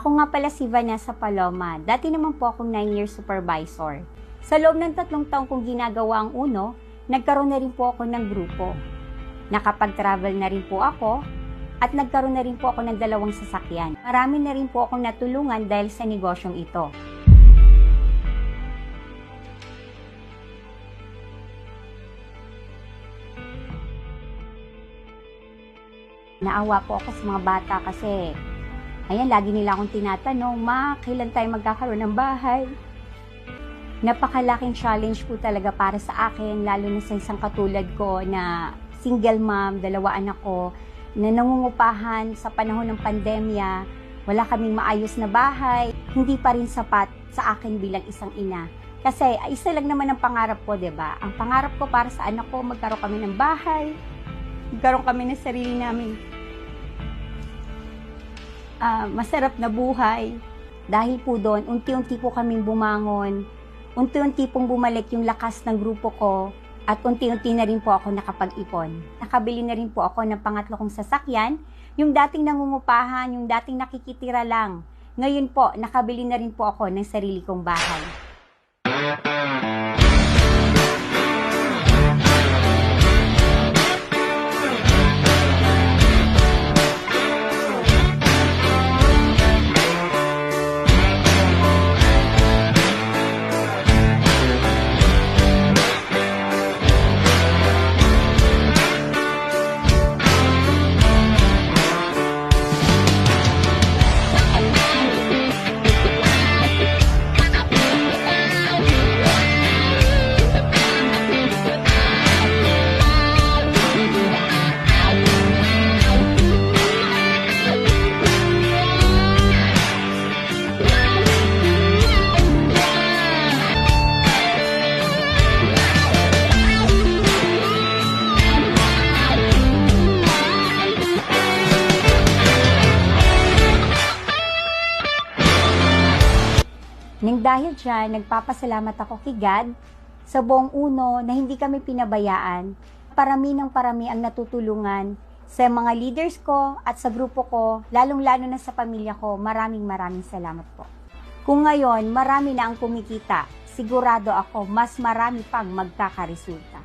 Ako nga pala si Vanessa Paloma. Dati naman po akong 9-year supervisor. Sa loob ng 3 taong kong ginagawa ang UNO, nagkaroon na rin po ako ng grupo. Nakapag-travel na rin po ako at nagkaroon na rin po ako ng 2 sasakyan. Marami na rin po akong natulungan dahil sa negosyong ito. Naawa po ako sa mga bata kasi ayan, lagi nila akong tinatanong, "Ma, kailan tayo magkakaroon ng bahay?" Napakalaking challenge po talaga para sa akin, lalo na sa isang katulad ko na single mom, 2 anak ko, na nangungupahan sa panahon ng pandemya, wala kaming maayos na bahay, hindi pa rin sapat sa akin bilang isang ina. Kasi isa lang naman ang pangarap ko, 'di ba? Ang pangarap ko para sa anak ko, magkaroon kami ng bahay, magkaroon kami ng sarili namin masarap na buhay. Dahil po doon, unti-unti po kaming bumangon, unti-unti pong bumalik yung lakas ng grupo ko, at unti-unti na rin po ako nakapag-ipon. Nakabili na rin po ako ng pangatlo kong sasakyan, yung dating nangungupahan, yung dating nakikitira lang. Ngayon po, nakabili na rin po ako ng sarili kong bahay. Nang dahil dyan, nagpapasalamat ako kay God sa buong UNO na hindi kami pinabayaan. Parami ng parami ang natutulungan sa mga leaders ko at sa grupo ko, lalong-lalo na sa pamilya ko. Maraming salamat po. Kung ngayon, marami na ang kumikita, sigurado ako mas marami pang magkakaresulta.